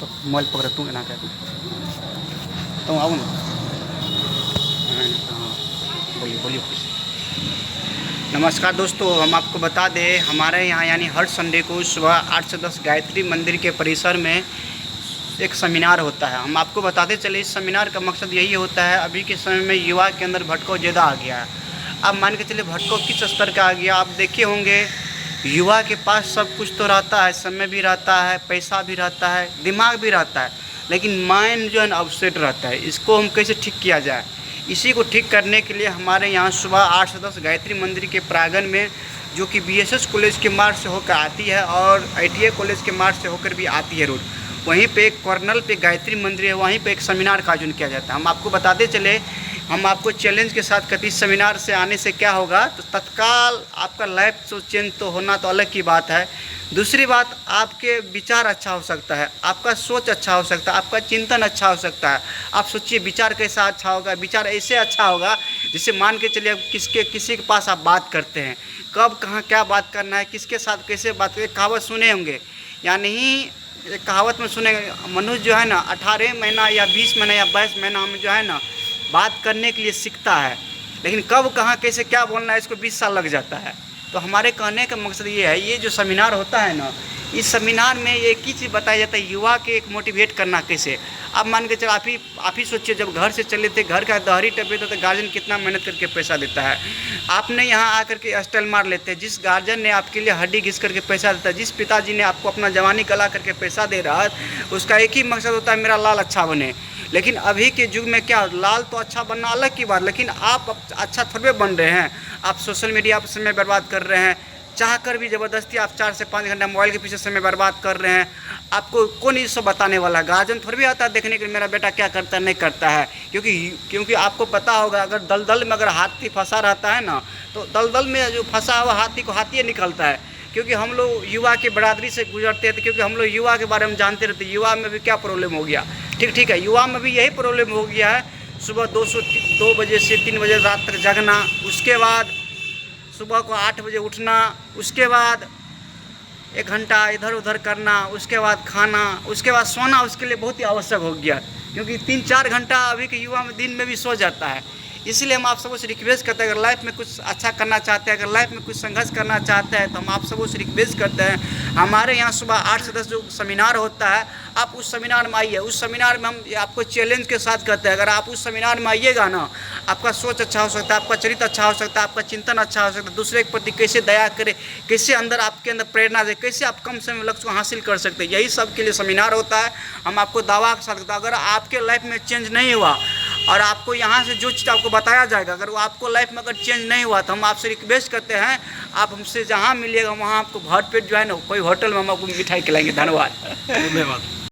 Mobile पकड़ तू ना क्या तुम आओ ना। बोलिए बोलिए कुछ। नमस्कार दोस्तों, हम आपको बता दें हमारे यहाँ यानी हर संडे को सुबह 8 से 10 गायत्री मंदिर के परिसर में एक सेमिनार होता है। हम आपको बताते चले इस सेमिनार का मकसद यही होता है, अभी के समय में युवा के अंदर भटकाव ज़्यादा आ गया है। अब मान के चलिए भटकाव किस स्तर का आ गया, आप देखे होंगे युवा के पास सब कुछ तो रहता है, समय भी रहता है, पैसा भी रहता है, दिमाग भी रहता है, लेकिन माइंड जो है ना अपसेट रहता है। इसको हम कैसे ठीक किया जाए, इसी को ठीक करने के लिए हमारे यहाँ सुबह 8 से 10 गायत्री मंदिर के प्रांगण में, जो कि BSS कॉलेज के मार्ग से होकर आती है और ITI कॉलेज के मार्ग से होकर भी आती है रोड, वहीं पे एक कॉर्नर पे गायत्री मंदिर है, वहीं पे एक सेमिनार का आयोजन किया जाता है। हम आपको बताते चले, हम आपको चैलेंज के साथ कहते इस सेमिनार से आने से क्या होगा, तो तत्काल आपका लाइफ तो चेंज तो होना तो अलग की बात है। दूसरी बात, आपके विचार अच्छा हो सकता है, आपका सोच अच्छा हो सकता है, आपका चिंतन अच्छा हो सकता है। आप सोचिए विचार कैसा अच्छा होगा, विचार ऐसे अच्छा होगा जिससे मान के चलिए किसी के पास आप बात करते हैं, कब कहाँ क्या बात करना है, किसके साथ कैसे बात करें। कहावत सुने होंगे, यानी एक कहावत में सुने, मनुष्य जो है ना 18 महीना या 20 महीना या 22 महीना में जो है ना बात करने के लिए सीखता है, लेकिन कब कहाँ कैसे क्या बोलना है इसको 20 साल लग जाता है। तो हमारे कहने का मकसद ये है, ये जो सेमिनार होता है ना, इस सेमिनार में एक ही चीज़ बताया जाता है, युवा के एक मोटिवेट करना कैसे। अब मान के चलो आप ही सोचिए, जब घर से चले थे, घर का दहरी टपे तो गार्जियन कितना मेहनत करके पैसा देता है। आपने यहाँ आकर के स्टाइल मार लेते हैं, जिस गार्जियन ने आपके लिए हड्डी घिस करके पैसा देता है, जिस पिताजी ने आपको अपना जवानी गला करके पैसा दे रहा है, उसका एक ही मकसद होता है मेरा लाल अच्छा बने। लेकिन अभी के युग में क्या, लाल तो अच्छा बनना अलग की बात, लेकिन आप अच्छा थोड़े बन रहे हैं। आप सोशल मीडिया पर समय बर्बाद कर रहे हैं, चाह कर भी ज़बरदस्ती आप 4 से 5 घंटा मोबाइल के पीछे समय बर्बाद कर रहे हैं। आपको कौन ये सब बताने वाला है, गार्जियन थोड़ी भी आता है देखने के लिए मेरा बेटा क्या करता है नहीं करता है। क्योंकि आपको पता होगा, अगर दलदल में अगर हाथी फंसा रहता है ना, तो दलदल में जो फंसा हुआ हाथी को हाथी निकलता है। क्योंकि हम लोग युवा की बरादरी से गुजरते हैं, क्योंकि हम लोग युवा के बारे में जानते रहते हैं, युवा में भी क्या प्रॉब्लम हो गया। ठीक है, युवा में भी यही प्रॉब्लम हो गया है, सुबह 2 बजे से 3 बजे रात तक जगना, उसके बाद सुबह को 8 बजे उठना, उसके बाद 1 घंटा इधर उधर करना, उसके बाद खाना, उसके बाद सोना उसके लिए बहुत ही आवश्यक हो गया, क्योंकि 3-4 घंटा अभी के युवा में दिन में भी सो जाता है। इसलिए हम आप सबको से रिक्वेस्ट करते हैं, अगर लाइफ में कुछ अच्छा करना चाहते हैं, अगर लाइफ में कुछ संघर्ष करना चाहते हैं, तो हम आप सबको से रिक्वेस्ट करते हैं, हमारे यहाँ सुबह 8 से 10 जो सेमिनार होता है, आप उस सेमिनार में आइए। उस सेमिनार में हम आपको चैलेंज के साथ कहते हैं, अगर आप उस सेमिनार में आइएगा ना, आपका सोच अच्छा हो सकता है, आपका चरित्र अच्छा हो सकता है, आपका चिंतन अच्छा हो सकता है, दूसरे के प्रति कैसे दया करें, कैसे आपके अंदर प्रेरणा दे, कैसे आप कम समय में लक्ष्य को हासिल कर सकते हैं, यही सब के लिए सेमिनार होता है। हम आपको दावा के साथ कहते हैं, अगर आपके लाइफ में चेंज नहीं हुआ और आपको यहाँ से जो चीज़ आपको बताया जाएगा, अगर वो आपको लाइफ में अगर चेंज नहीं हुआ, तो हम आपसे रिक्वेस्ट करते हैं, आप हमसे जहाँ मिलिएगा वहाँ आपको भर पेट जो है ना कोई होटल में हम आपको मिठाई खिलाएंगे। धन्यवाद।